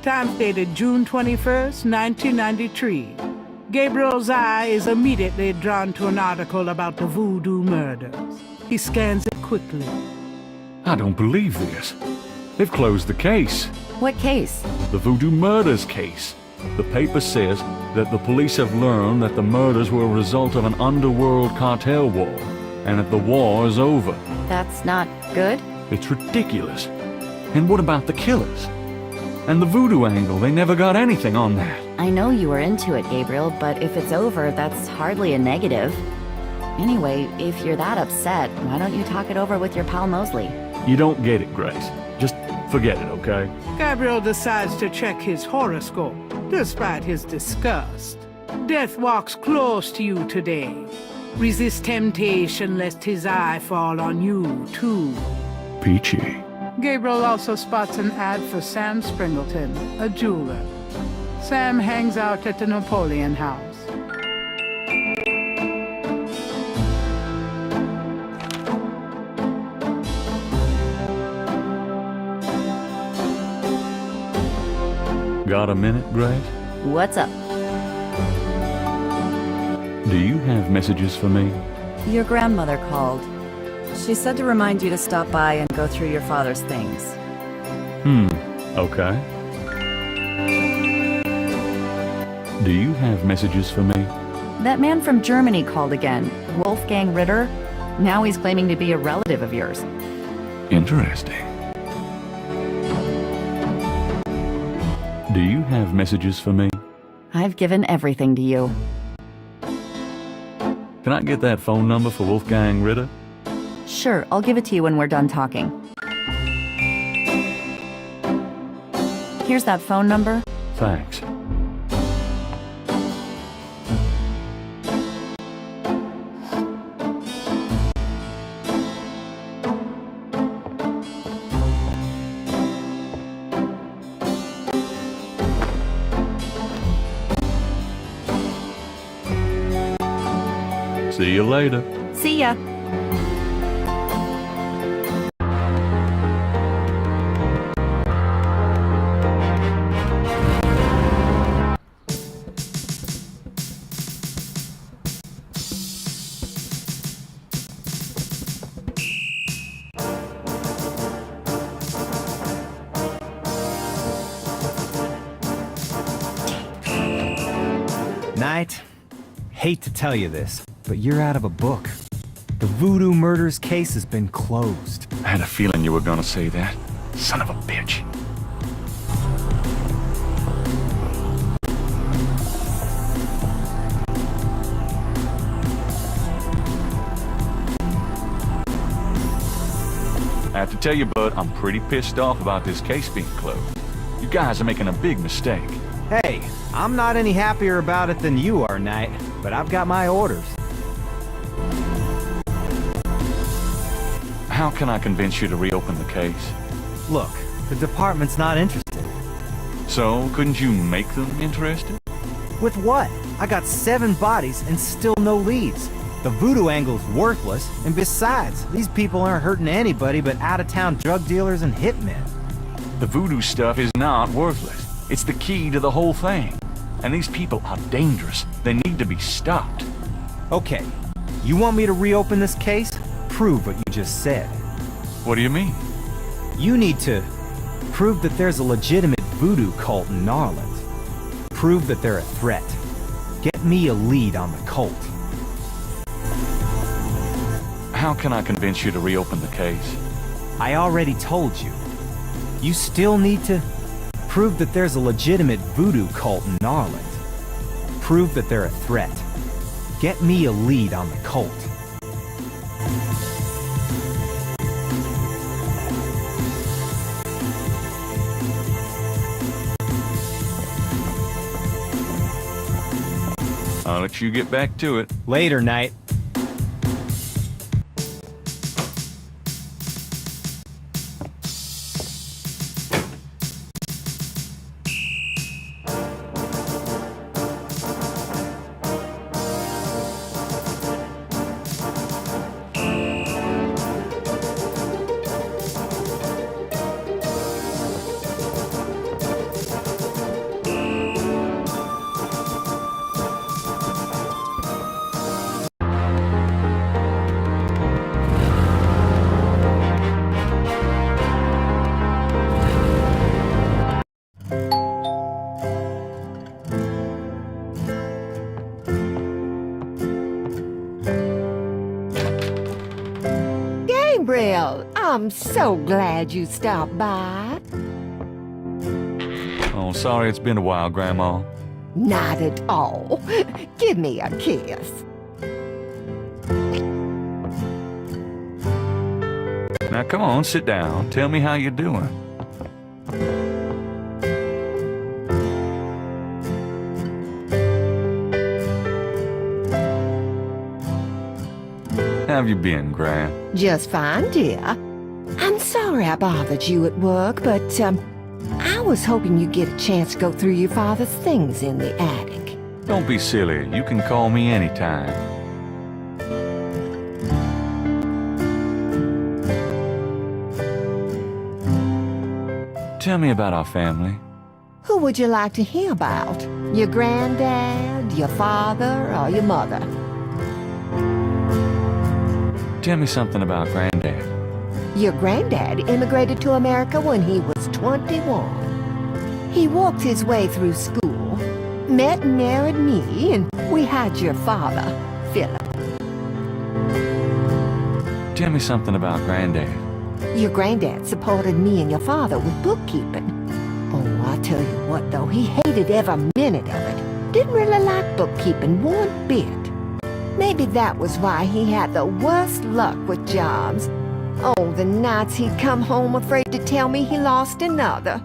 Times dated June 21st, 1993. Gabriel's eye is immediately drawn to an article about the voodoo murders. He scans it quickly. I don't believe this. They've closed the case. What case? The voodoo murders case. The paper says that the police have learned that the murders were a result of an underworld cartel war, and that the war is over. That's not good? It's ridiculous. And what about the killers? And the voodoo angle, they never got anything on that. I know you were into it, Gabriel, but if it's over, that's hardly a negative. Anyway, if you're that upset, why don't you talk it over with your pal Mosley? You don't get it, Grace. Just forget it, okay? Gabriel decides to check his horoscope, despite his disgust. Death walks close to you today. Resist temptation lest his eye fall on you, too. Peachy. Gabriel also spots an ad for Sam Springleton, a jeweler. Sam hangs out at the Napoleon House. Got a minute, Grace? What's up? Do you have messages for me? Your grandmother called. She said to remind you to stop by and go through your father's things. Okay. Do you have messages for me? That man from Germany called again, Wolfgang Ritter. Now he's claiming to be a relative of yours. Interesting. Do you have messages for me? I've given everything to you. Can I get that phone number for Wolfgang Ritter? Sure, I'll give it to you when we're done talking. Here's that phone number. Thanks. See you later. See ya. Knight, hate to tell you this, but you're out of a book. The voodoo murders case has been closed. I had a feeling you were gonna say that. Son of a bitch. I have to tell you, bud, I'm pretty pissed off about this case being closed. You guys are making a big mistake. Hey, I'm not any happier about it than you are, Knight, but I've got my orders. How can I convince you to reopen the case? Look, the department's not interested. So, couldn't you make them interested? With what? I got 7 bodies and still no leads. The voodoo angle's worthless, and besides, these people aren't hurting anybody but out-of-town drug dealers and hitmen. The voodoo stuff is not worthless. It's the key to the whole thing. And these people are dangerous. They need to be stopped. Okay, you want me to reopen this case? Prove what you just said. What do you mean? You need to prove that there's a legitimate voodoo cult in Narland. Prove that they're a threat. Get me a lead on the cult. How can I convince you to reopen the case? I already told you. You still need to prove that there's a legitimate voodoo cult in Narland. Prove that they're a threat. Get me a lead on the cult. I'll let you get back to it. Later, Knight. Well, I'm so glad you stopped by. Oh, sorry it's been a while, Grandma. Not at all. Give me a kiss. Now come on, sit down. Tell me how you're doing. How have you been, Gran? Just fine, dear. I'm sorry I bothered you at work, but, I was hoping you'd get a chance to go through your father's things in the attic. Don't be silly. You can call me anytime. Tell me about our family. Who would you like to hear about? Your granddad, your father, or your mother? Tell me something about Granddad. Your granddad immigrated to America when he was 21. He walked his way through school, met and married me, and we had your father, Philip. Tell me something about Granddad. Your granddad supported me and your father with bookkeeping. Oh, I tell you what, though, he hated every minute of it. Didn't really like bookkeeping one bit. Maybe that was why he had the worst luck with jobs. Oh, the nights he'd come home afraid to tell me he lost another.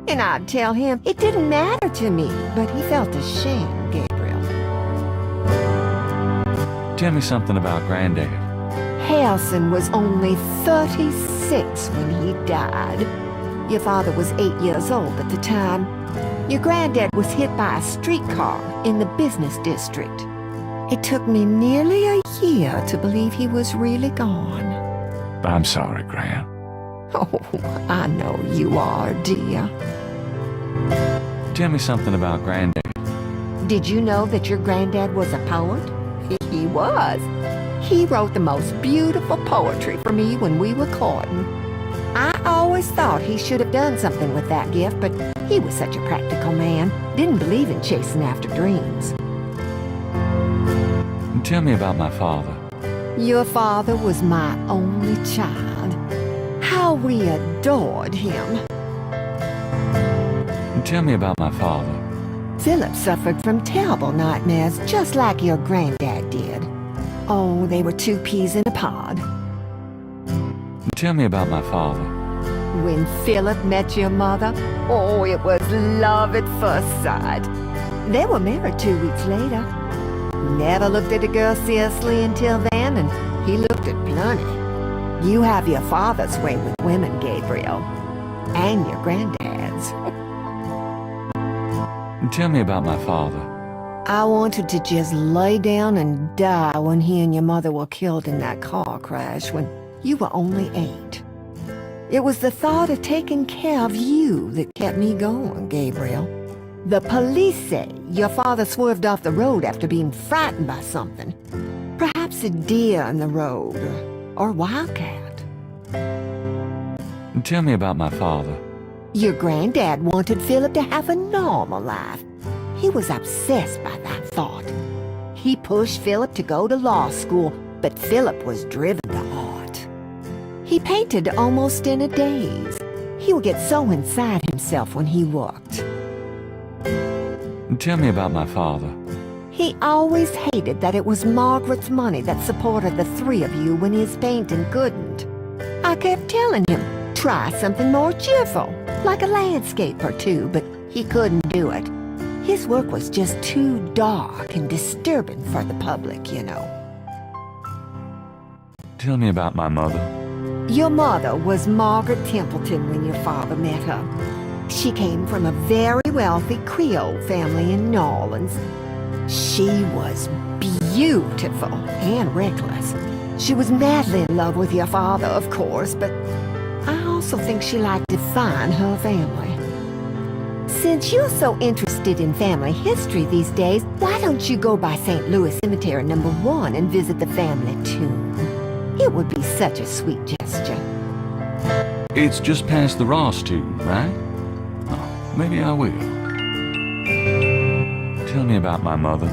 And I'd tell him it didn't matter to me, but he felt ashamed, Gabriel. Tell me something about Granddad. Harrison was only 36 when he died. Your father was 8 years old at the time. Your granddad was hit by a streetcar in the business district. It took me nearly a year to believe he was really gone. I'm sorry, Gran. Oh, I know you are, dear. Tell me something about Granddad. Did you know that your granddad was a poet? He was. He wrote the most beautiful poetry for me when we were courting. I always thought he should have done something with that gift, but he was such a practical man. Didn't believe in chasing after dreams. Tell me about my father. Your father was my only child. How we adored him. Tell me about my father. Philip suffered from terrible nightmares, just like your granddad did. Oh, they were two peas in a pod. Tell me about my father. When Philip met your mother, oh, it was love at first sight. They were married 2 weeks later. Never looked at a girl seriously until then, and he looked at plenty. You have your father's way with women, Gabriel. And your granddad's. Tell me about my father. I wanted to just lay down and die when he and your mother were killed in that car crash when you were only 8. It was the thought of taking care of you that kept me going, Gabriel. The police say your father swerved off the road after being frightened by something. Perhaps a deer in the road, or wildcat. Tell me about my father. Your granddad wanted Philip to have a normal life. He was obsessed by that thought. He pushed Philip to go to law school, but Philip was driven to art. He painted almost in a daze. He would get so inside himself when he worked. Tell me about my father. He always hated that it was Margaret's money that supported the three of you when his painting couldn't. I kept telling him, try something more cheerful, like a landscape or two, but he couldn't do it. His work was just too dark and disturbing for the public, you know. Tell me about my mother. Your mother was Margaret Templeton when your father met her. She came from a very wealthy Creole family in New Orleans. She was beautiful and reckless. She was madly in love with your father, of course, but I also think she liked to find her family. Since you're so interested in family history these days, why don't you go by St. Louis Cemetery No. 1 and visit the family tomb? It would be such a sweet gesture. It's just past the Ross tomb, right? Oh, maybe I will. Tell me about my mother.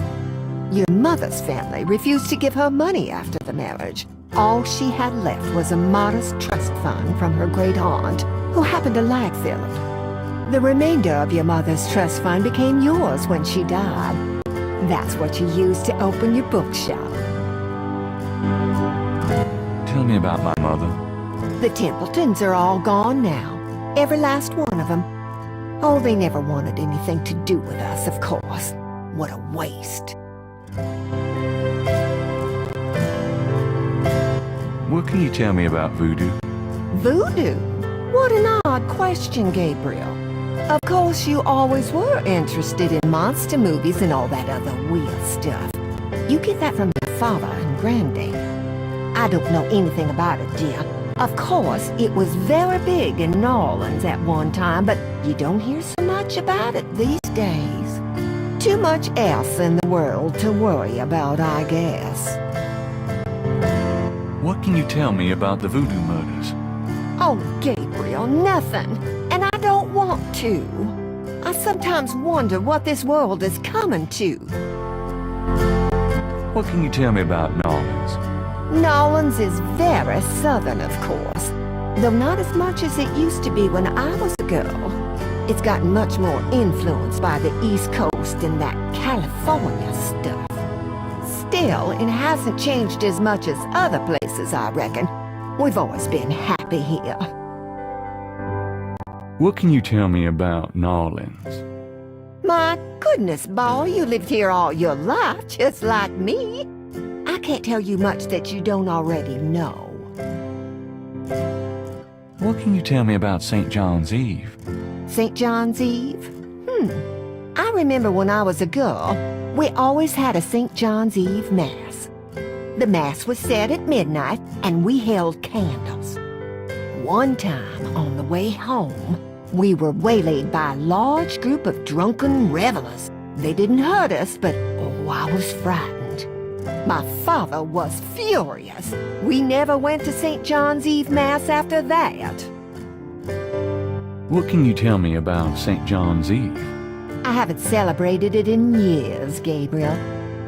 Your mother's family refused to give her money after the marriage. all she had left was a modest trust fund from her great aunt, who happened to like Philip. The remainder of your mother's trust fund became yours when she died. That's what you used to open your bookshop. Tell me about my mother. The Templetons are all gone now. Every last one of them. Oh, they never wanted anything to do with us, of course. What a waste. What can you tell me about voodoo? Voodoo? What an odd question, Gabriel. Of course, you always were interested in monster movies and all that other weird stuff. You get that from your father and granddad. I don't know anything about it, dear. Of course, it was very big in New Orleans at one time, but you don't hear so much about it these days. Too much else in the world to worry about, I guess. What can you tell me about the voodoo murders? Oh, Gabriel, nothing. And I don't want to. I sometimes wonder what this world is coming to. What can you tell me about New Orleans? New Orleans is very southern, of course, though not as much as it used to be when I was a girl. It's gotten much more influenced by the East Coast and that California stuff. Still, it hasn't changed as much as other places, I reckon. We've always been happy here. What can you tell me about New Orleans? My goodness, boy, you lived here all your life, just like me. I can't tell you much that you don't already know. What can you tell me about St. John's Eve? St. John's Eve? I remember when I was a girl, we always had a St. John's Eve Mass. The Mass was said at midnight, and we held candles. One time, on the way home, we were waylaid by a large group of drunken revelers. They didn't hurt us, but oh, I was frightened. My father was furious. We never went to St. John's Eve Mass after that. What can you tell me about St. John's Eve? I haven't celebrated it in years, Gabriel.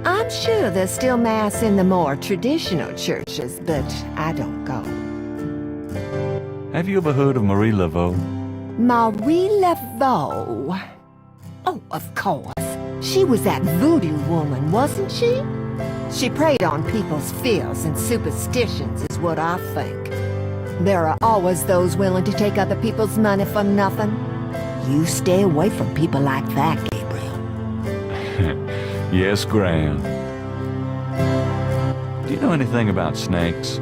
I'm sure there's still Mass in the more traditional churches, but I don't go. Have you ever heard of Marie Laveau? Marie Laveau. Oh, of course. She was that voodoo woman, wasn't she? She preyed on people's fears and superstitions, is what I think. There are always those willing to take other people's money for nothing. You stay away from people like that, Gabriel. Yes, Gran. Do you know anything about snakes?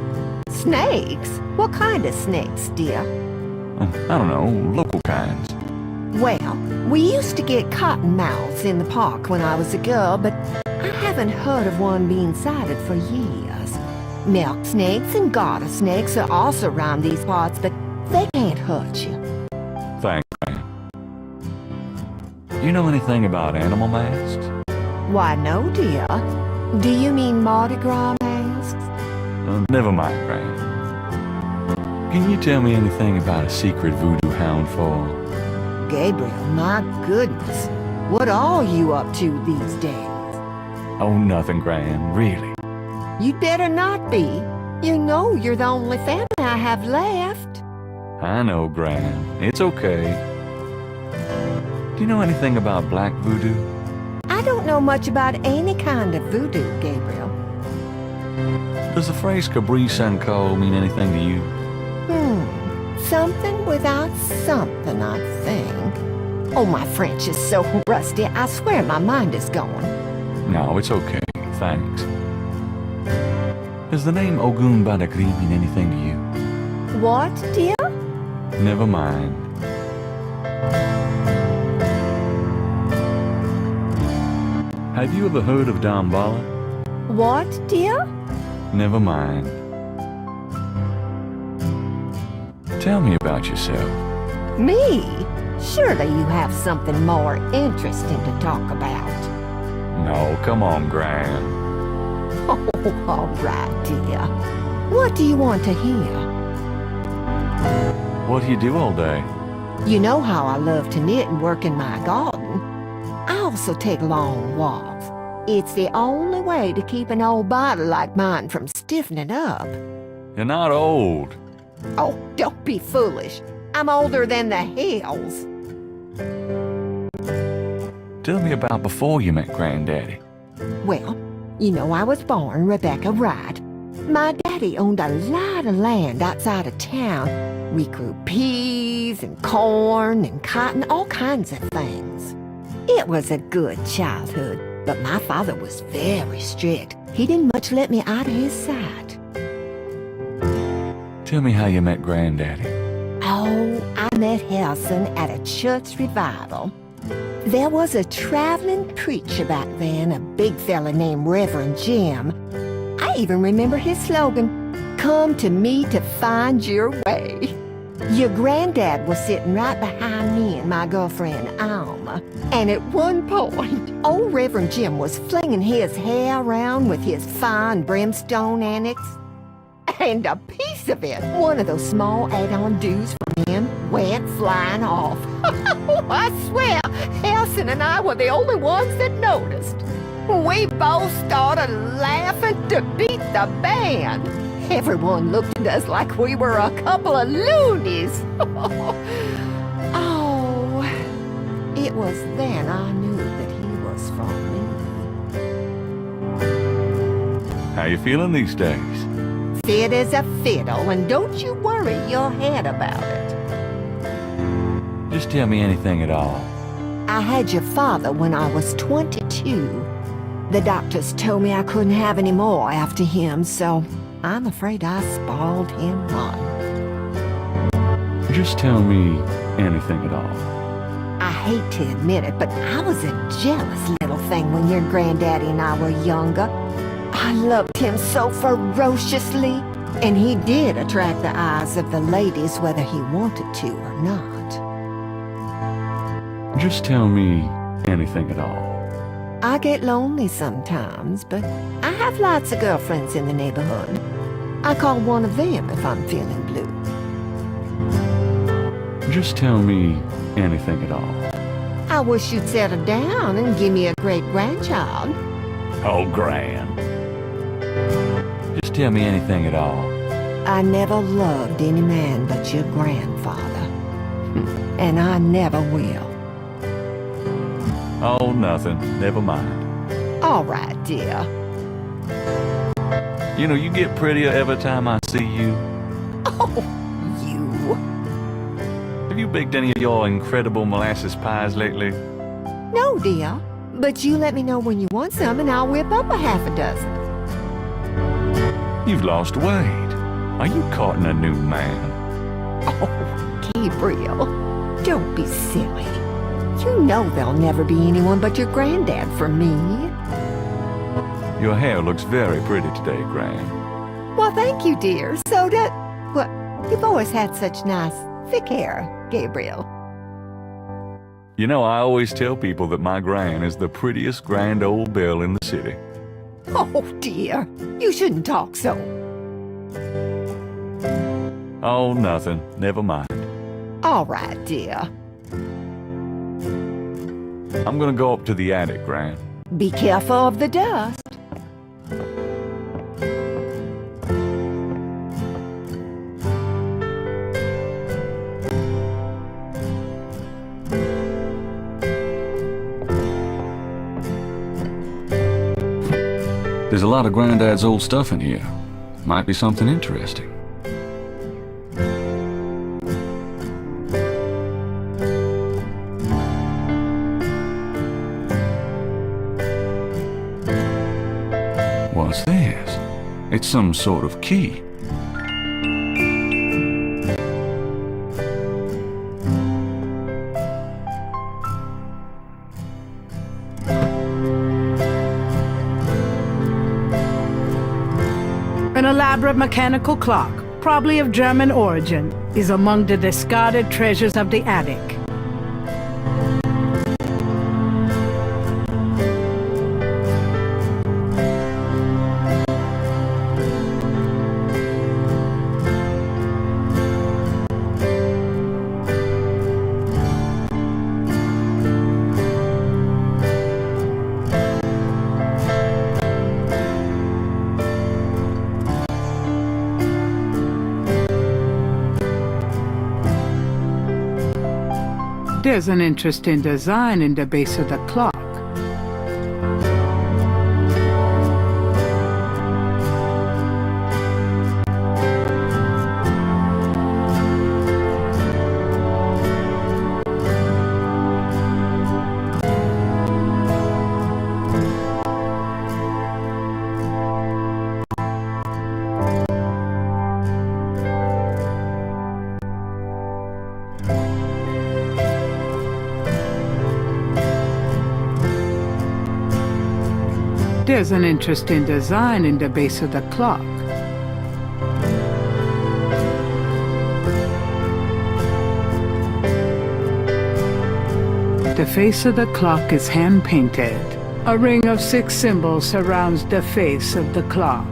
Snakes? What kind of snakes, dear? I don't know, local kinds. Well, we used to get cottonmouths in the park when I was a girl, but I haven't heard of one being sighted for years. Milk snakes and garter snakes are also around these parts, but they can't hurt you. Thanks, Gran. Do you know anything about animal masks? Why, no, dear. Do you mean Mardi Gras masks? Never mind, Gran. Can you tell me anything about a secret voodoo hound for? Gabriel, my goodness. What are you up to these days? Oh, nothing, Gran, really. You'd better not be. You know you're the only family I have left. I know, Gran. It's okay. Do you know anything about black voodoo? I don't know much about any kind of voodoo, Gabriel. Does the phrase Cabrice and Co. mean anything to you? Something without something, I think. Oh, my French is so rusty, I swear my mind is going. No, it's okay. Thanks. Does the name Ogun Badagri mean anything to you? What, dear? Never mind. Have you ever heard of Damballa? What, dear? Never mind. Tell me about yourself. Me? Surely you have something more interesting to talk about. No, come on, Gran. Oh, all right, dear. What do you want to hear? What do you do all day? You know how I love to knit and work in my garden. I also take long walks. It's the only way to keep an old body like mine from stiffening up. You're not old. Oh, don't be foolish. I'm older than the hills. Tell me about before you met Granddaddy. Well, you know I was born Rebecca Wright. My daddy owned a lot of land outside of town. We grew peas and corn and cotton, all kinds of things. It was a good childhood, but my father was very strict. He didn't much let me out of his sight. Tell me how you met Granddaddy. Oh, I met Helson at a church revival. There was a traveling preacher back then, a big fella named Reverend Jim. I even remember his slogan, "Come to me to find your way." Your granddad was sitting right behind me and my girlfriend, Alma. And at one point, old Reverend Jim was flinging his hair around with his fine brimstone annex. And a piece of it, one of those small add-on do's for men, went flying off. I swear, Helson and I were the only ones that noticed. We both started laughing to beat the band. Everyone looked at us like we were a couple of loonies. Oh, it was then I knew that he was from me. How you feeling these days? Fit as a fiddle, and don't you worry your head about it. Just tell me anything at all. I had your father when I was 22. The doctors told me I couldn't have any more after him, so I'm afraid I spoiled him rotten. Just tell me anything at all. I hate to admit it, but I was a jealous little thing when your granddaddy and I were younger. I loved him so ferociously, and he did attract the eyes of the ladies whether he wanted to or not. Just tell me anything at all. I get lonely sometimes, but I have lots of girlfriends in the neighborhood. I call one of them if I'm feeling blue. Just tell me anything at all. I wish you'd settle down and give me a great-grandchild. Oh, Gran. Just tell me anything at all. I never loved any man but your grandfather. And I never will. Oh, nothing. Never mind. All right, dear. You know, you get prettier every time I see you. Oh, you. Have you baked any of your incredible molasses pies lately? No, dear. But you let me know when you want some and I'll whip up a half a dozen. You've lost weight. Are you courting a new man? Oh, Gabriel, don't be silly. You know there'll never be anyone but your granddad for me. Your hair looks very pretty today, Gran. Well, thank you, dear. Well, you've always had such nice, thick hair, Gabriel. You know, I always tell people that my Gran is the prettiest grand old belle in the city. Oh, dear. You shouldn't talk so. Oh, nothing. Never mind. All right, dear. I'm gonna go up to the attic, Gran. Be careful of the dust. There's a lot of Granddad's old stuff in here. Might be something interesting. What's this? It's some sort of key. An elaborate mechanical clock, probably of German origin, is among the discarded treasures of the attic. There's an interesting design in the base of the clock. There's an interesting design in the base of the clock. The face of the clock is hand-painted. A ring of 6 symbols surrounds the face of the clock.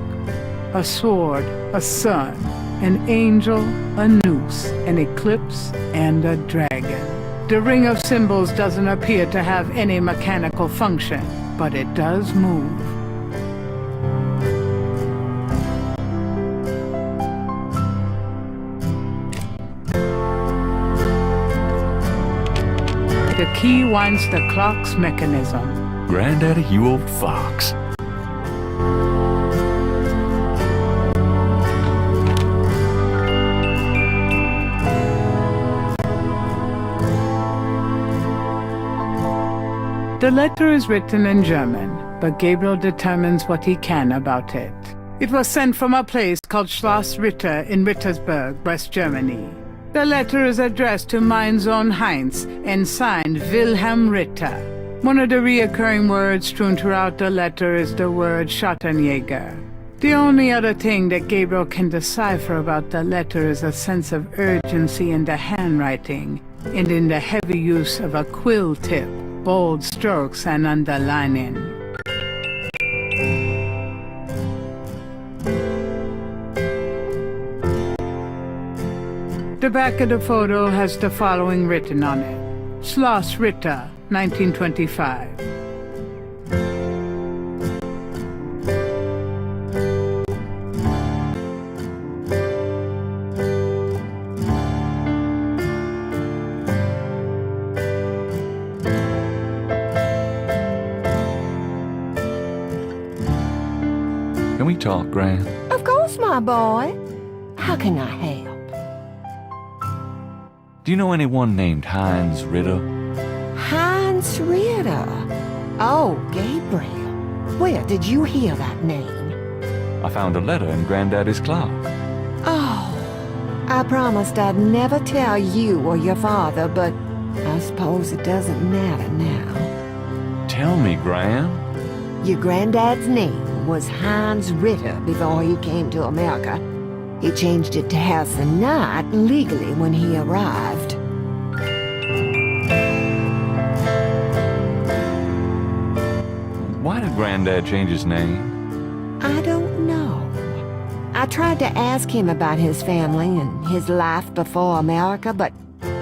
A sword, a sun, an angel, a noose, an eclipse, and a dragon. The ring of symbols doesn't appear to have any mechanical function, but it does move. The key winds the clock's mechanism. Granddaddy, you old fox. The letter is written in German, but Gabriel determines what he can about it. It was sent from a place called Schloss Ritter in Rittersburg, West Germany. The letter is addressed to mein Sohn Heinz and signed Wilhelm Ritter. One of the reoccurring words strewn throughout the letter is the word Schattenjäger. The only other thing that Gabriel can decipher about the letter is a sense of urgency in the handwriting and in the heavy use of a quill tip, bold strokes, and underlining. The back of the photo has the following written on it: Schloss Ritter, 1925. Can we talk, Gran? Of course, my boy. How can I help? Do you know anyone named Heinz Ritter? Heinz Ritter. Oh, Gabriel. Where did you hear that name? I found a letter in Granddaddy's clock. Oh, I promised I'd never tell you or your father, but I suppose it doesn't matter now. Tell me, Gran. Your granddad's name was Heinz Ritter before he came to America. He changed it to Harrison Knight legally when he arrived. Why did Granddad change his name? I don't know. I tried to ask him about his family and his life before America, but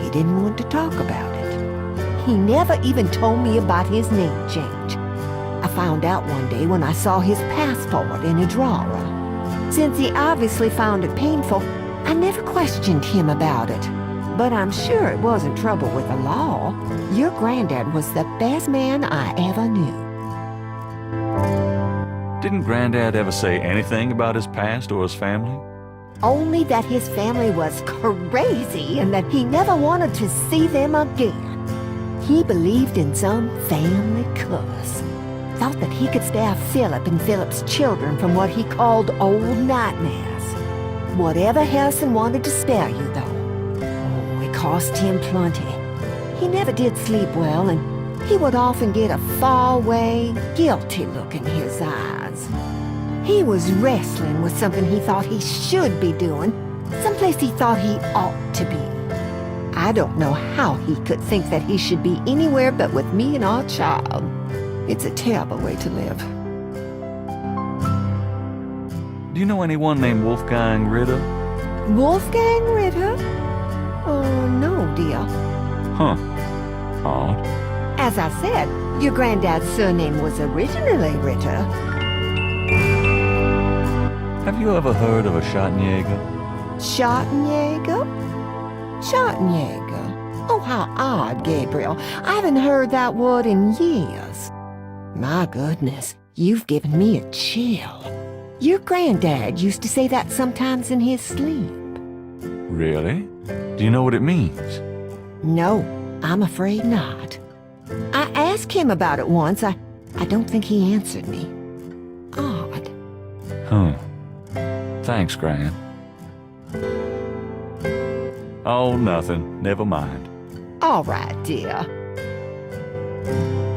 he didn't want to talk about it. He never even told me about his name change. I found out one day when I saw his passport in a drawer. Since he obviously found it painful, I never questioned him about it. But I'm sure it wasn't trouble with the law. Your granddad was the best man I ever knew. Didn't Granddad ever say anything about his past or his family? Only that his family was crazy and that he never wanted to see them again. He believed in some family curse. Thought that he could spare Philip and Philip's children from what he called old nightmares. Whatever Harrison wanted to spare you, though. Oh, it cost him plenty. He never did sleep well, and he would often get a far-away, guilty look in his eyes. He was wrestling with something he thought he should be doing, someplace he thought he ought to be. I don't know how he could think that he should be anywhere but with me and our child. It's a terrible way to live. Do you know anyone named Wolfgang Ritter? Wolfgang Ritter? Oh, no, dear. Huh. Odd. As I said, your granddad's surname was originally Ritter. Have you ever heard of a Schattenjäger? Schattenjäger? Schattenjäger. Oh, how odd, Gabriel. I haven't heard that word in years. My goodness, you've given me a chill. Your granddad used to say that sometimes in his sleep. Really? Do you know what it means? No, I'm afraid not. I asked him about it once. I don't think he answered me. Odd. Huh. Thanks, Gran. Oh, nothing. Never mind. All right, dear.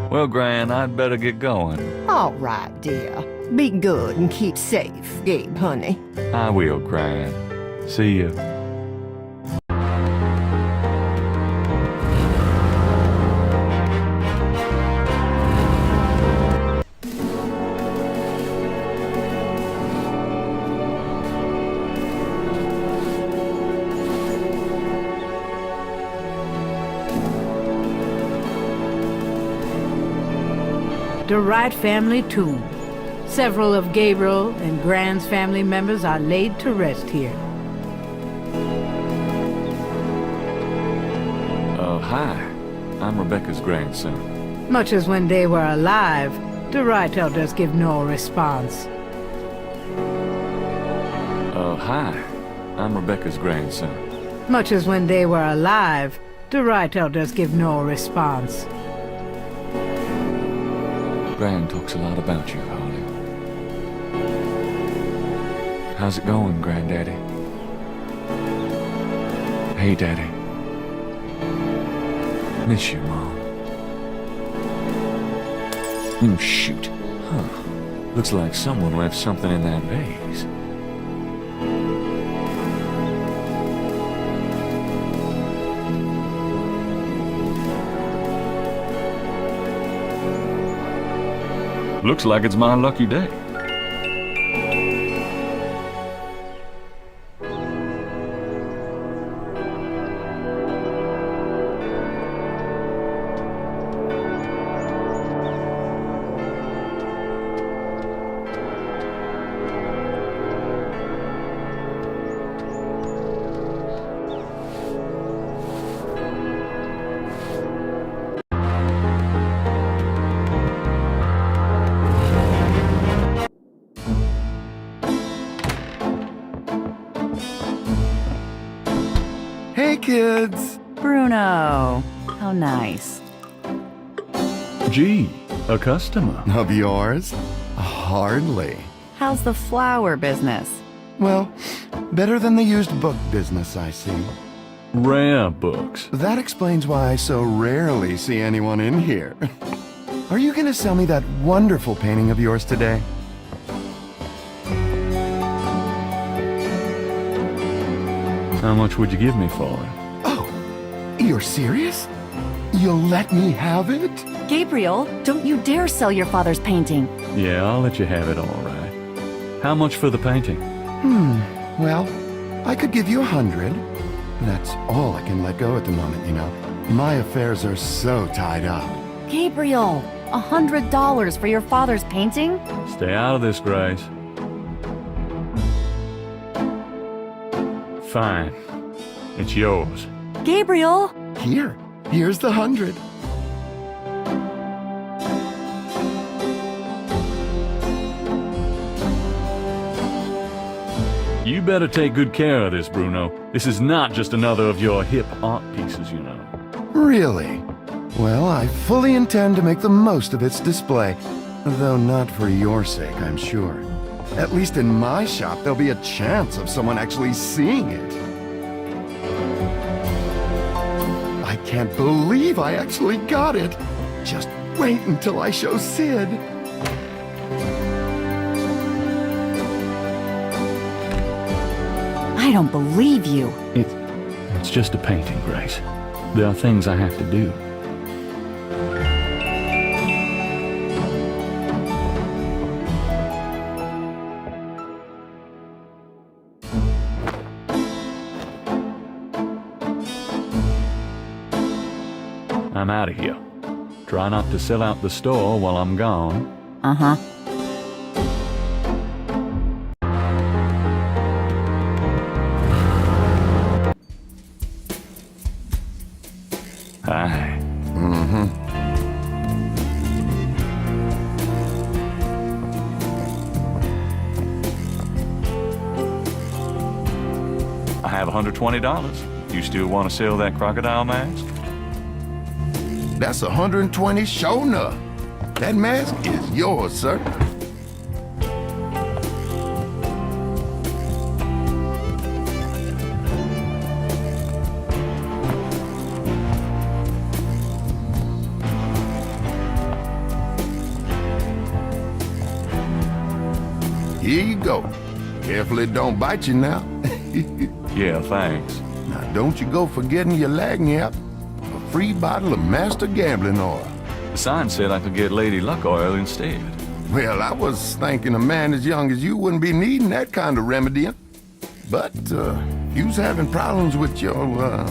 Well, Gran, I'd better get going. All right, dear. Be good and keep safe, Gabe, honey. I will, Gran. See you. The Wright family tomb. Several of Gabriel and Gran's family members are laid to rest here. Hi. I'm Rebecca's grandson. Much as when they were alive, the Wright elders give no response. Hi. I'm Rebecca's grandson. Much as when they were alive, the Wright elders give no response. Gran talks a lot about you, Holly. How's it going, Granddaddy? Hey, Daddy. Miss you, Mom. Oh, shoot. Huh. Looks like someone left something in that vase. Looks like it's my lucky day. Hey, kids! Bruno, how nice. Gee, a customer. Of yours? Hardly. How's the flower business? Well, better than the used book business, I see. Rare books. That explains why I so rarely see anyone in here. Are you gonna sell me that wonderful painting of yours today? How much would you give me for it? Oh, you're serious? You'll let me have it? Gabriel, don't you dare sell your father's painting. Yeah, I'll let you have it, all right. How much for the painting? Well, I could give you 100. That's all I can let go at the moment, you know. My affairs are so tied up. Gabriel, $100 for your father's painting? Stay out of this, Grace. Fine. It's yours. Gabriel! Here's the 100. You better take good care of this, Bruno. This is not just another of your hip art pieces, you know. Really? Well, I fully intend to make the most of its display. Though not for your sake, I'm sure. At least in my shop, there'll be a chance of someone actually seeing it. I can't believe I actually got it. Just wait until I show Sid. I don't believe you. It's just a painting, Grace. There are things I have to do. I'm out of here. Try not to sell out the store while I'm gone. Uh-huh. $120. You still want to sell that crocodile mask? That's 120 sure enough. That mask is yours, sir. Here you go. Carefully it don't bite you now. Yeah, thanks. Now don't you go forgetting your lagniappe. A free bottle of Master Gambling Oil. The sign said I could get Lady Luck Oil instead. Well, I was thinking a man as young as you wouldn't be needing that kind of remedy. But, you's having problems with your,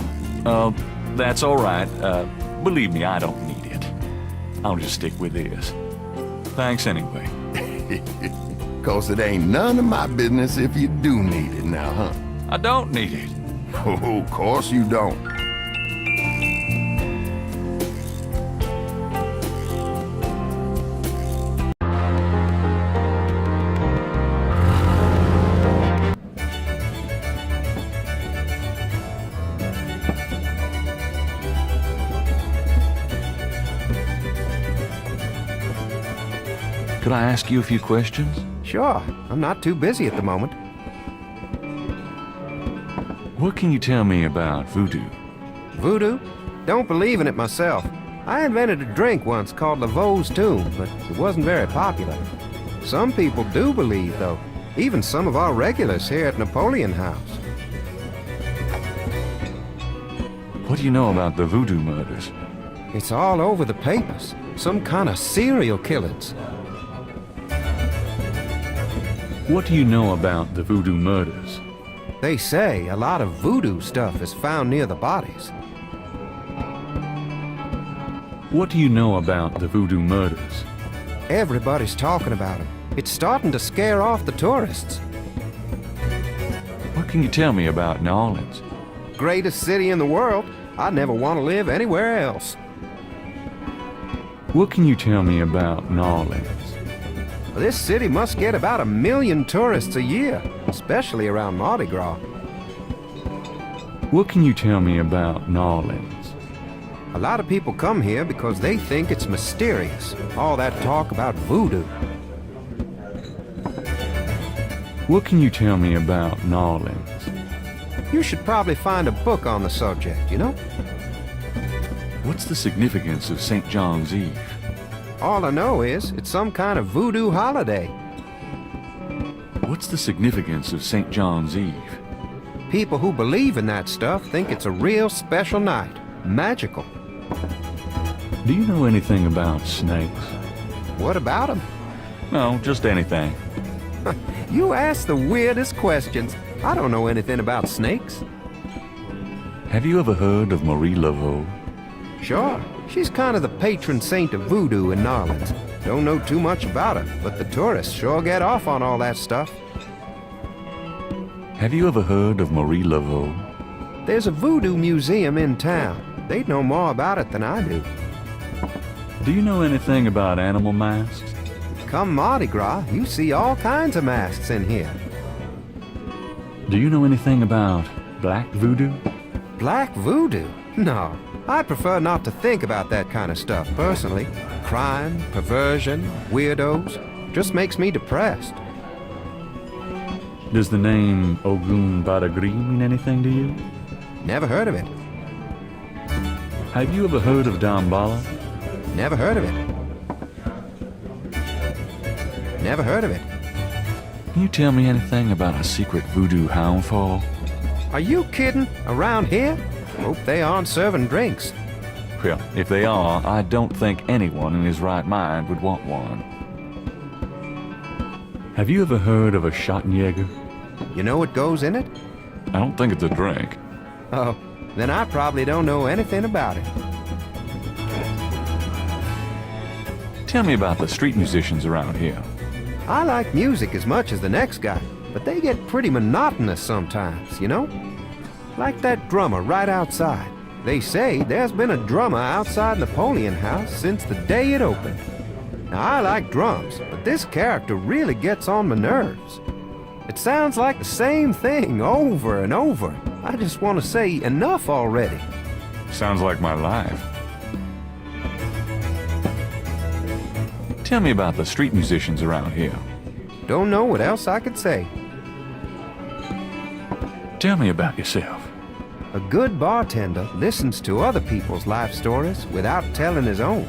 That's all right. Believe me, I don't need it. I'll just stick with this. Thanks anyway. 'Cause it ain't none of my business if you do need it now, huh? I don't need it. Oh, of course you don't. Could I ask you a few questions? Sure, I'm not too busy at the moment. What can you tell me about voodoo? Voodoo? Don't believe in it myself. I invented a drink once called Laveau's Tomb, but it wasn't very popular. Some people do believe, though. Even some of our regulars here at Napoleon House. What do you know about the voodoo murders? It's all over the papers. Some kind of serial killings. What do you know about the voodoo murders? They say a lot of voodoo stuff is found near the bodies. What do you know about the voodoo murders? Everybody's talking about them. It's starting to scare off the tourists. What can you tell me about New Orleans? Greatest city in the world. I'd never want to live anywhere else. What can you tell me about New Orleans? This city must get about 1 million tourists a year, especially around Mardi Gras. What can you tell me about New Orleans? A lot of people come here because they think it's mysterious, all that talk about voodoo. What can you tell me about New Orleans? You should probably find a book on the subject, you know? What's the significance of St. John's Eve? All I know is it's some kind of voodoo holiday. What's the significance of St. John's Eve? People who believe in that stuff think it's a real special night. Magical. Do you know anything about snakes? What about them? No, just anything. You ask the weirdest questions. I don't know anything about snakes. Have you ever heard of Marie Laveau? Sure. She's kind of the patron saint of voodoo in New Orleans. Don't know too much about her, but the tourists sure get off on all that stuff. Have you ever heard of Marie Laveau? There's a voodoo museum in town. They'd know more about it than I do. Do you know anything about animal masks? Come Mardi Gras, you see all kinds of masks in here. Do you know anything about black voodoo? Black voodoo? No. I prefer not to think about that kind of stuff, personally. Crime, perversion, weirdos. Just makes me depressed. Does the name Ogun Badagri mean anything to you? Never heard of it. Have you ever heard of Damballa? Never heard of it. Never heard of it. Can you tell me anything about a secret voodoo hound fall? Are you kidding? Around here? Hope they aren't serving drinks. Well, if they are, I don't think anyone in his right mind would want one. Have you ever heard of a Schottenjäger? You know what goes in it? I don't think it's a drink. Oh, then I probably don't know anything about it. Tell me about the street musicians around here. I like music as much as the next guy, but they get pretty monotonous sometimes, you know? Like that drummer right outside. They say there's been a drummer outside Napoleon House since the day it opened. Now, I like drums, but this character really gets on my nerves. It sounds like the same thing over and over. I just want to say enough already. Sounds like my life. Tell me about the street musicians around here. Don't know what else I could say. Tell me about yourself. A good bartender listens to other people's life stories without telling his own.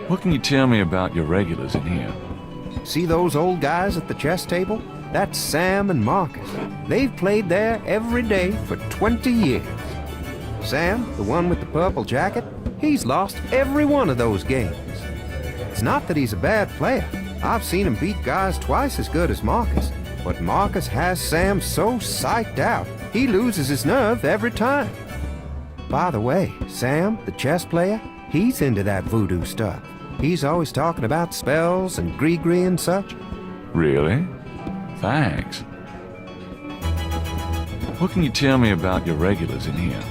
What can you tell me about your regulars in here? See those old guys at the chess table? That's Sam and Marcus. They've played there every day for 20 years. Sam, the one with the purple jacket, he's lost every one of those games. It's not that he's a bad player. I've seen him beat guys twice as good as Marcus. But Marcus has Sam so psyched out, he loses his nerve every time. By the way, Sam, the chess player, he's into that voodoo stuff. He's always talking about spells and gree-gree and such. Really? Thanks. What can you tell me about your regulars in here?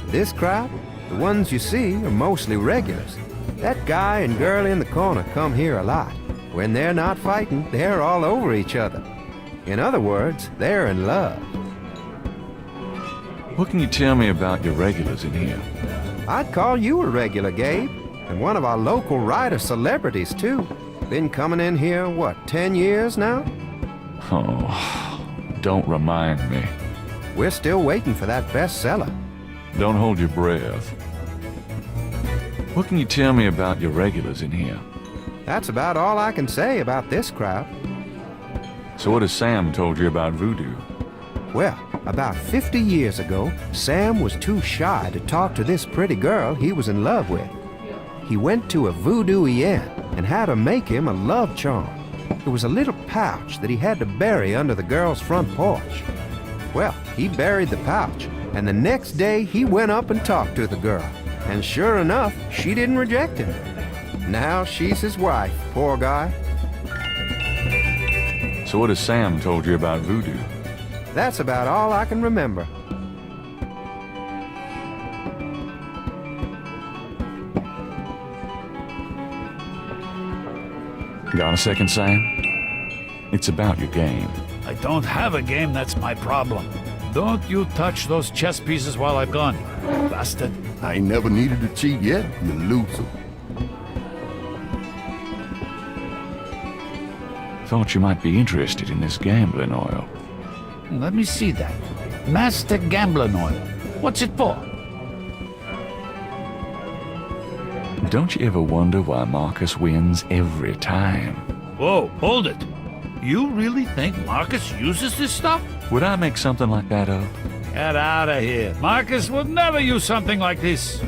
This crowd, the ones you see, are mostly regulars. That guy and girl in the corner come here a lot. When they're not fighting, they're all over each other. In other words, they're in love. What can you tell me about your regulars in here? I'd call you a regular, Gabe. And one of our local writer celebrities, too. Been coming in here, what, 10 years now? Oh, don't remind me. We're still waiting for that bestseller. Don't hold your breath. What can you tell me about your regulars in here? That's about all I can say about this crowd. So what has Sam told you about voodoo? Well, about 50 years ago, Sam was too shy to talk to this pretty girl he was in love with. He went to a voodoo-ien and had her make him a love charm. It was a little pouch that he had to bury under the girl's front porch. Well, he buried the pouch, and the next day he went up and talked to the girl. And sure enough, she didn't reject him. Now she's his wife, poor guy. So what has Sam told you about voodoo? That's about all I can remember. Got a second, Sam? It's about your game. I don't have a game, that's my problem. Don't you touch those chess pieces while I'm gone, bastard. I ain't never needed to cheat yet, you loser. Thought you might be interested in this gambling oil. Let me see that. Master Gambling Oil. What's it for? Don't you ever wonder why Marcus wins every time? Whoa, hold it. You really think Marcus uses this stuff? Would I make something like that up? Get out of here. Marcus would never use something like this.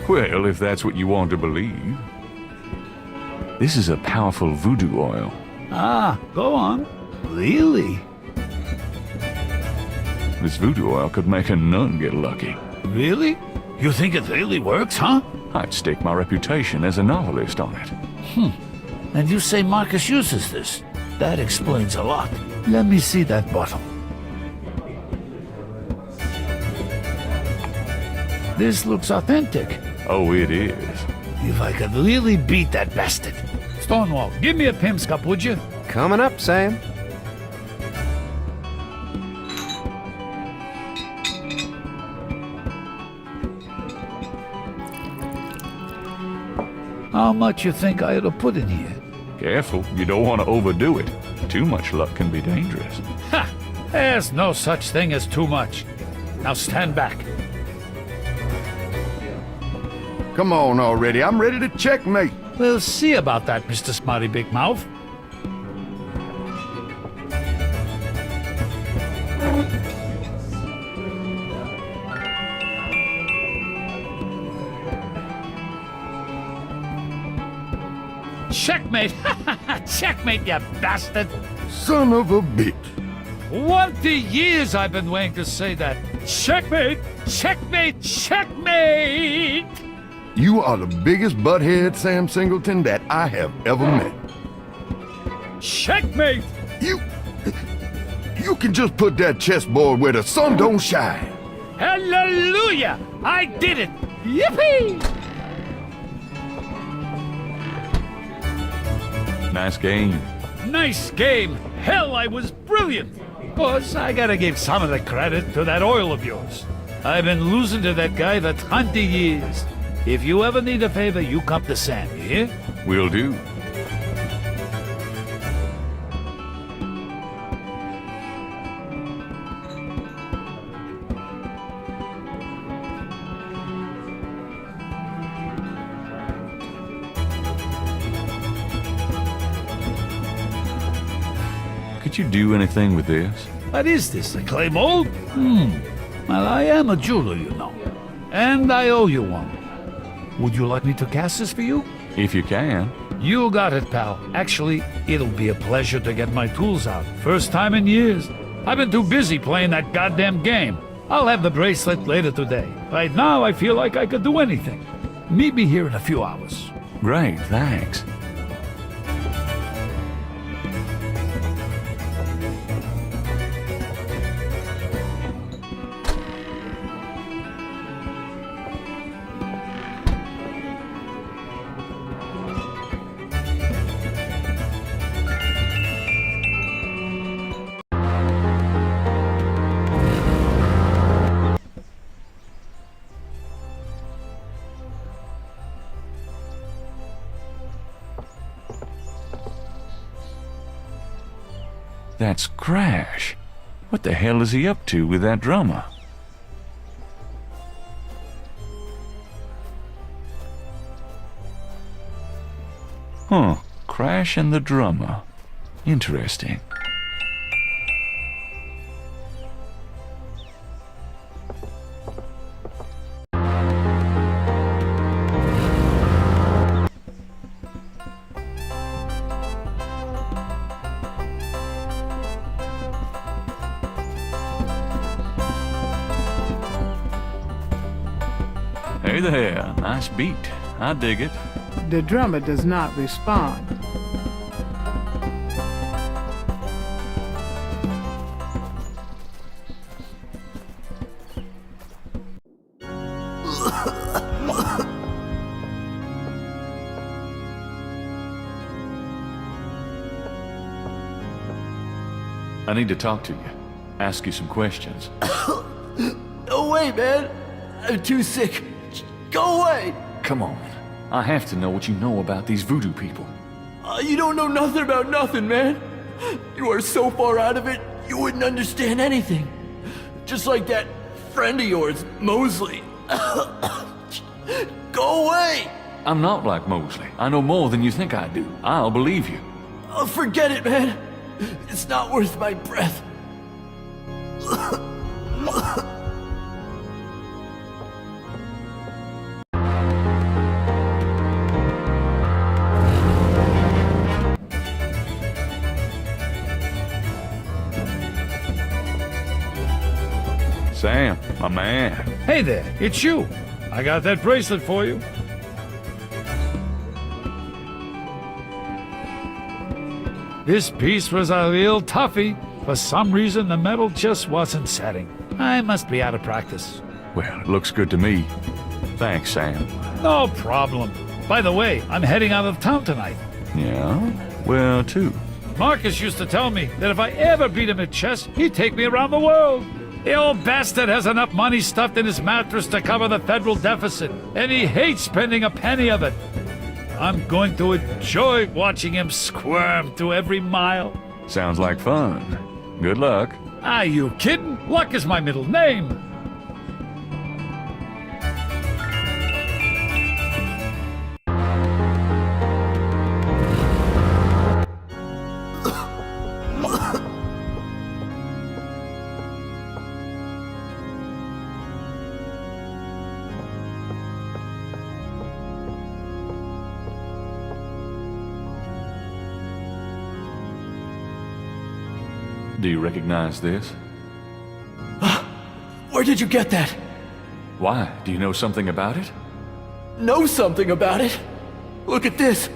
Well, if that's what you want to believe. This is a powerful voodoo oil. Ah, go on. Really? This voodoo oil could make a nun get lucky. Really? You think it really works, huh? I'd stake my reputation as a novelist on it. And you say Marcus uses this? That explains a lot. Let me see that bottle. This looks authentic. Oh, it is. If I could really beat that bastard. Stonewall, give me a Pim's cup, would you? Coming up, Sam. How much you think I ought to put in here? Careful, you don't want to overdo it. Too much luck can be dangerous. Ha! There's no such thing as too much. Now stand back. Come on already, I'm ready to checkmate. We'll see about that, Mr. Smarty Big Mouth. Checkmate! Checkmate, you bastard! Son of a bitch. 20 years I've been waiting to say that. Checkmate! Checkmate! Checkmate! You are the biggest butthead, Sam Singleton, that I have ever met. Checkmate! You can just put that chessboard where the sun don't shine. Hallelujah! I did it! Yippee! Nice game. Nice game! Hell, I was brilliant! course, I gotta give some of the credit to that oil of yours. I've been losing to that guy for 20 years. If you ever need a favor, you come to Sam, you hear? Will do. Could you do anything with this? What is this, a clay mold? Well, I am a jeweler, you know. And I owe you one. Would you like me to cast this for you? If you can. You got it, pal. Actually, it'll be a pleasure to get my tools out. First time in years. I've been too busy playing that goddamn game. I'll have the bracelet later today. Right now, I feel like I could do anything. Meet me here in a few hours. Great, thanks. That's Crash. What the hell is he up to with that drummer? Huh, Crash and the drummer. Interesting. Hey there, nice beat. I dig it. The drummer does not respond. I need to talk to you. Ask you some questions. No way, man. I'm too sick. Go away. Come on. I have to know what you know about these voodoo people. You don't know nothing about nothing, man. You are so far out of it, you wouldn't understand anything. Just like that friend of yours, Mosley. Go away. I'm not like Mosley. I know more than you think I do. I'll believe you. Oh, forget it, man. It's not worth my breath. Sam, my man. Hey there, it's you. I got that bracelet for you. This piece was a real toughie. For some reason, the metal just wasn't setting. I must be out of practice. Well, it looks good to me. Thanks, Sam. No problem. By the way, I'm heading out of town tonight. Yeah? Where to? Marcus used to tell me that if I ever beat him at chess, he'd take me around the world. The old bastard has enough money stuffed in his mattress to cover the federal deficit, and he hates spending a penny of it. I'm going to enjoy watching him squirm through every mile. Sounds like fun. Good luck. Are you kidding? Luck is my middle name. Do you recognize this? Where did you get that? Why? Do you know something about it? Know something about it? Look at this.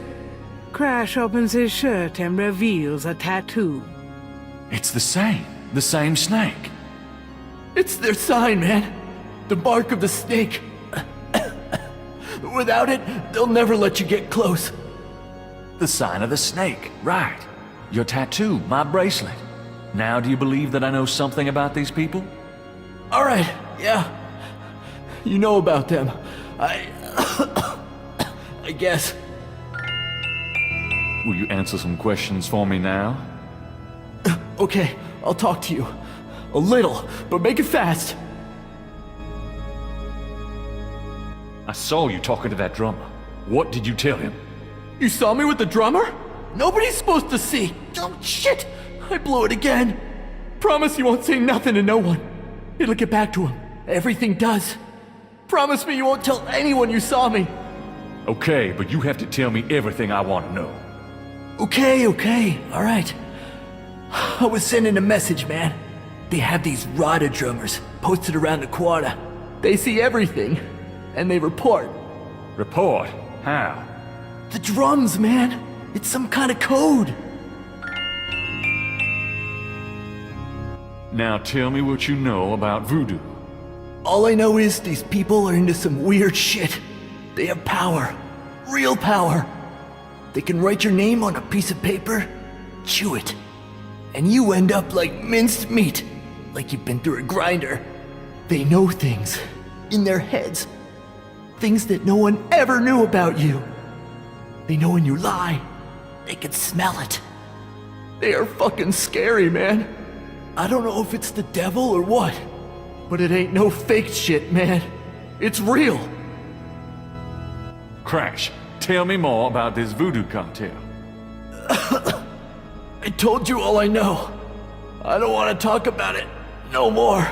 Crash opens his shirt and reveals a tattoo. It's the same snake. It's their sign, man. The bark of the snake. Without it, they'll never let you get close. The sign of the snake, right. Your tattoo, my bracelet. Now do you believe that I know something about these people? All right, yeah. You know about them. I guess. Will you answer some questions for me now? Okay, I'll talk to you. A little, but make it fast. I saw you talking to that drummer. What did you tell him? You saw me with the drummer? Nobody's supposed to see. Oh, shit! I blew it again. Promise you won't say nothing to no one. It'll get back to him. Everything does. Promise me you won't tell anyone you saw me. Okay, but you have to tell me everything I want to know. Okay, all right. I was sending a message, man. They have these Rada drummers posted around the quarter. They see everything, and they report. Report? How? The drums, man. It's some kind of code. Now tell me what you know about voodoo. All I know is these people are into some weird shit. They have power. Real power. They can write your name on a piece of paper, chew it, and you end up like minced meat, like you've been through a grinder. They know things in their heads. Things that no one ever knew about you. They know when you lie. They can smell it. They are fucking scary, man. I don't know if it's the devil or what, but it ain't no fake shit, man. It's real. Crash, tell me more about this voodoo cartel. I told you all I know. I don't want to talk about it no more.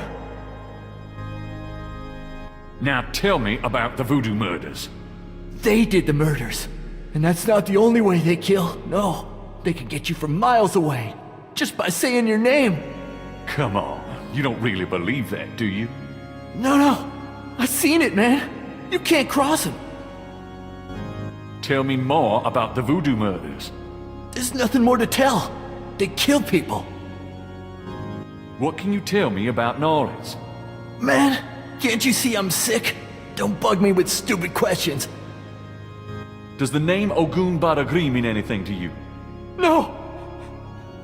Now tell me about the voodoo murders. They did the murders. And that's not the only way they kill. No, they can get you from miles away, just by saying your name. Come on, you don't really believe that, do you? No, I seen it, man. You can't cross them. Tell me more about the voodoo murders. There's nothing more to tell. They kill people. What can you tell me about New Orleans? Man, can't you see I'm sick? Don't bug me with stupid questions. Does the name Ogun Badagri mean anything to you? No!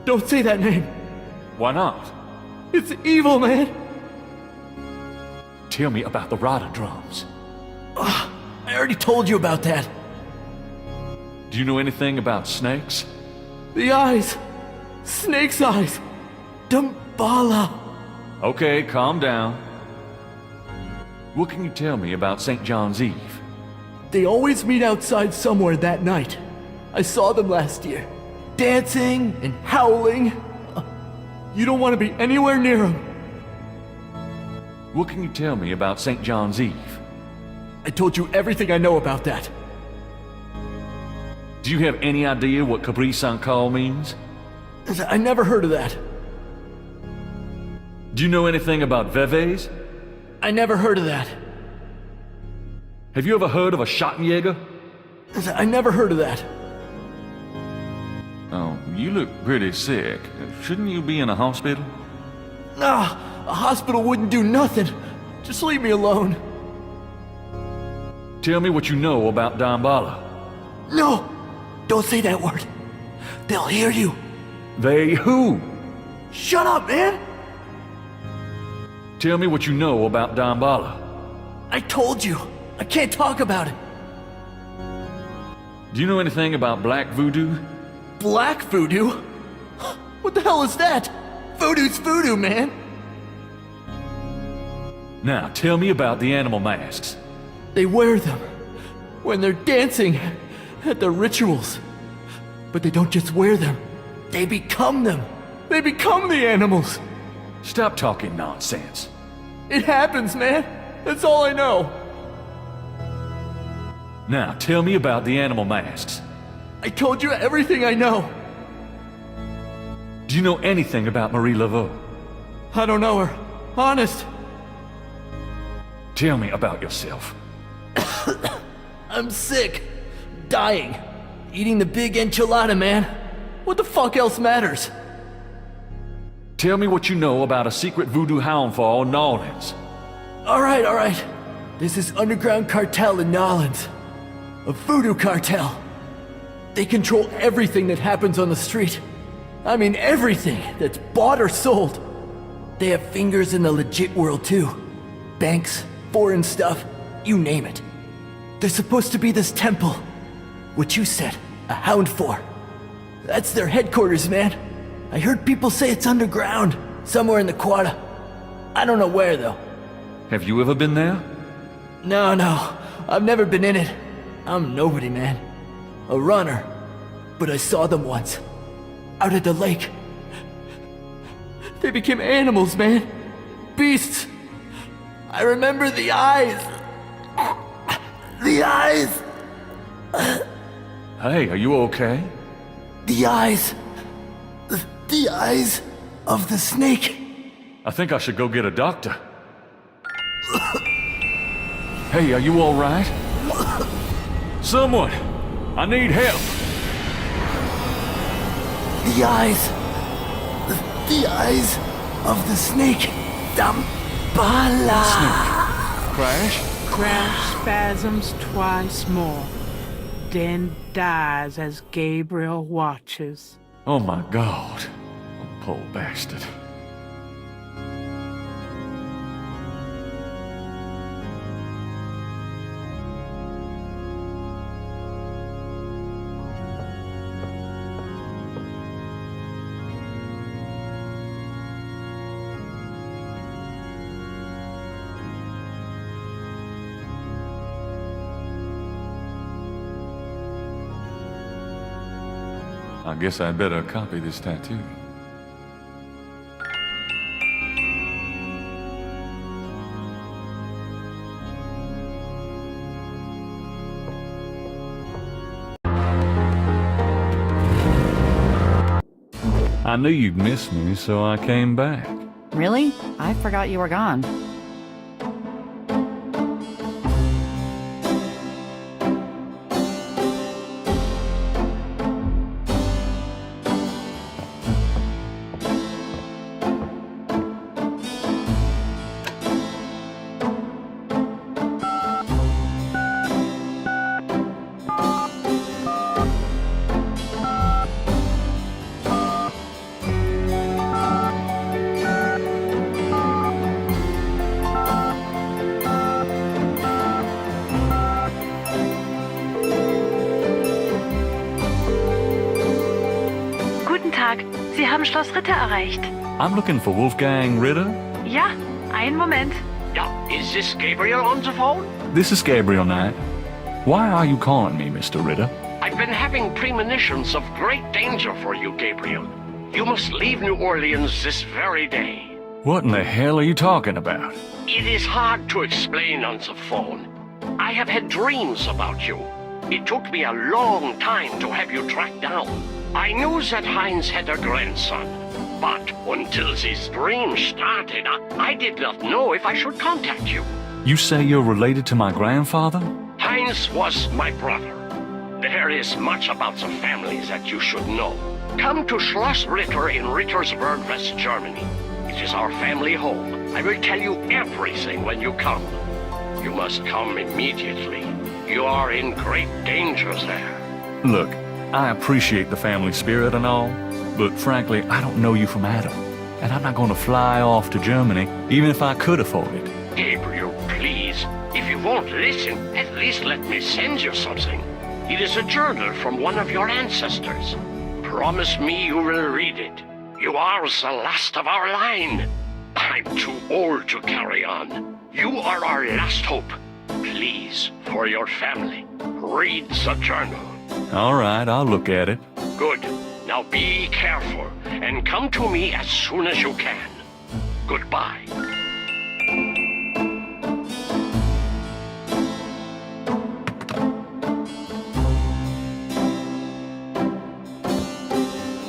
Don't say that name. Why not? It's evil, man. Tell me about the Rada drums. I already told you about that. Do you know anything about snakes? The eyes. Snake's eyes. Damballa. Okay, calm down. What can you tell me about St. John's Eve? They always meet outside somewhere that night. I saw them last year. Dancing and howling. You don't want to be anywhere near them. What can you tell me about St. John's Eve? I told you everything I know about that. Do you have any idea what Capri San Call means? I never heard of that. Do you know anything about Veves? I never heard of that. Have you ever heard of a Schottenjäger? I never heard of that. Oh, you look pretty sick. Shouldn't you be in a hospital? Nah, a hospital wouldn't do nothing. Just leave me alone. Tell me what you know about Damballa. No! Don't say that word. They'll hear you. They who? Shut up, man! Tell me what you know about Damballa. I told you. I can't talk about it. Do you know anything about black voodoo? Black voodoo? What the hell is that? Voodoo's voodoo, man. Now, tell me about the animal masks. They wear them when they're dancing at the rituals. But they don't just wear them. They become them. They become the animals. Stop talking nonsense. It happens, man. That's all I know. Now, tell me about the animal masks. I told you everything I know. Do you know anything about Marie Laveau? I don't know her. Honest. Tell me about yourself. I'm sick. Dying. Eating the big enchilada, man. What the fuck else matters? Tell me what you know about a secret voodoo hound fall in New Orleans. All right. There's this underground cartel in New Orleans. A voodoo cartel. They control everything that happens on the street. I mean everything that's bought or sold. They have fingers in the legit world too. Banks, foreign stuff, you name it. There's supposed to be this temple. What you said, a hound for. That's their headquarters, man. I heard people say it's underground, somewhere in the Quada. I don't know where though. Have you ever been there? No, I've never been in it. I'm nobody, man. A runner. But I saw them once. Out at the lake. They became animals, man. Beasts. I remember the eyes. The eyes. Hey, are you okay? The eyes. The eyes of the snake. I think I should go get a doctor. Hey, are you all right? Someone! I need help! The eyes. The eyes of the snake. Dambala. Crash? Crash spasms twice more, then dies as Gabriel watches. Oh my God. Oh, poor bastard. I guess I'd better copy this tattoo. I knew you'd miss me, so I came back. Really? I forgot you were gone. Sie haben Schloss Ritter erreicht. I'm looking for Wolfgang Ritter. Ja, einen Moment. Yeah, is this Gabriel on the phone? This is Gabriel Knight. Why are you calling me, Mr. Ritter? I've been having premonitions of great danger for you, Gabriel. You must leave New Orleans this very day. What in the hell are you talking about? It is hard to explain on the phone. I have had dreams about you. It took me a long time to have you tracked down. I knew that Heinz had a grandson, but until these dreams started, I did not know if I should contact you. You say you're related to my grandfather? Heinz was my brother. There is much about the family that you should know. Come to Schloss Ritter in Rittersberg, West Germany. It is our family home. I will tell you everything when you come. You must come immediately. You are in great danger there. Look, I appreciate the family spirit and all, but frankly, I don't know you from Adam. And I'm not going to fly off to Germany, even if I could afford it. Gabriel, please. If you won't listen, at least let me send you something. It is a journal from one of your ancestors. Promise me you will read it. You are the last of our line. I'm too old to carry on. You are our last hope. Please, for your family, read the journal. All right, I'll look at it. Good. Now be careful, and come to me as soon as you can. Goodbye.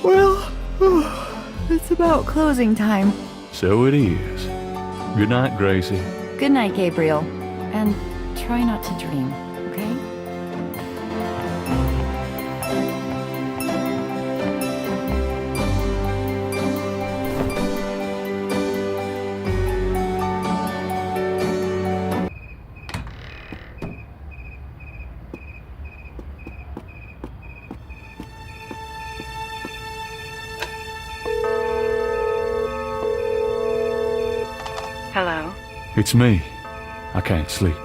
Well, it's about closing time. So it is. Good night, Gracie. Good night, Gabriel. And try not to dream, okay? Hello? It's me. I can't sleep.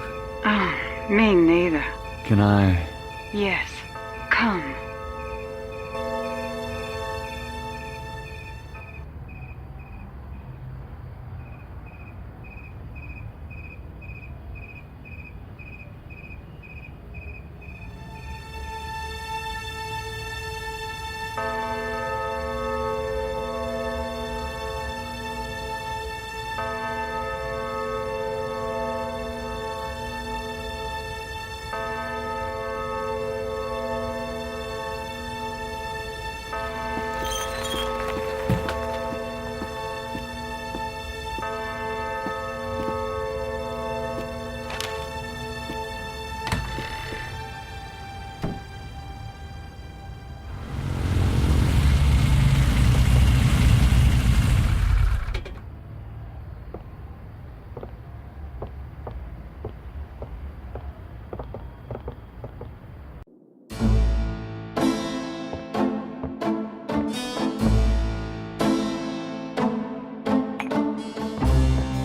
Oh, me neither. Can I... Yes. Come.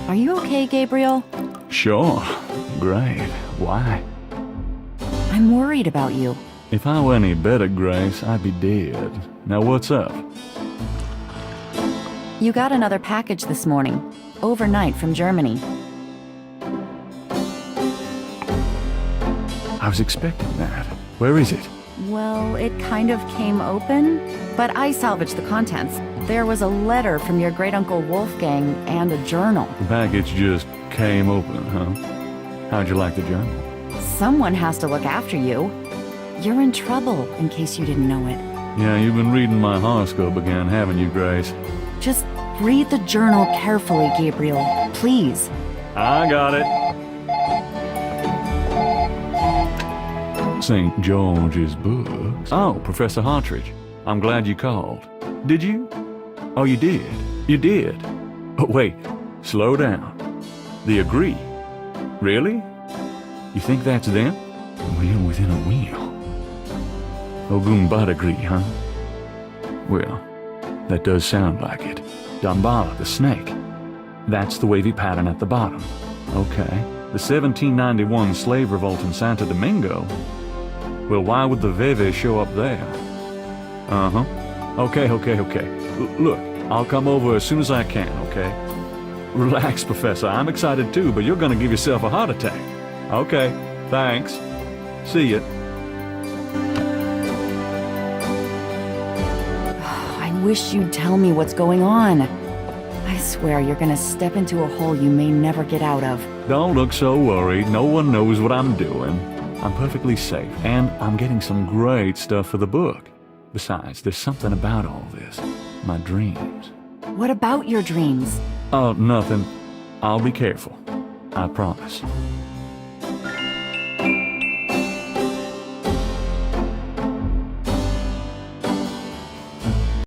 Are you okay, Gabriel? Sure. Great. Why? I'm worried about you. If I were any better, Grace, I'd be dead. Now what's up? You got another package this morning. Overnight from Germany. I was expecting that. Where is it? Well, it kind of came open, but I salvaged the contents. There was a letter from your great-uncle Wolfgang and a journal. The package just came open, huh? How'd you like the journal? Someone has to look after you. You're in trouble, in case you didn't know it. Yeah, you've been reading my horoscope again, haven't you, Grace? Just read the journal carefully, Gabriel. Please. I got it. St. George's books. Oh, Professor Hartridge. I'm glad you called. Did you? Oh, you did. You did. Oh, wait. Slow down. The Agree. Really? You think that's them? Wheel within a wheel. Ogun Agree, huh? Well, that does sound like it. Dambala, the snake. That's the wavy pattern at the bottom. Okay. The 1791 slave revolt in Santo Domingo? Well, why would the Veve show up there? Uh-huh. Okay. Look, I'll come over as soon as I can, okay? Relax, Professor. I'm excited too, but you're gonna give yourself a heart attack. Okay, thanks. See ya. I wish you'd tell me what's going on. I swear you're gonna step into a hole you may never get out of. Don't look so worried. No one knows what I'm doing. I'm perfectly safe, and I'm getting some great stuff for the book. Besides, there's something about all this. My dreams. What about your dreams? Oh, nothing. I'll be careful. I promise.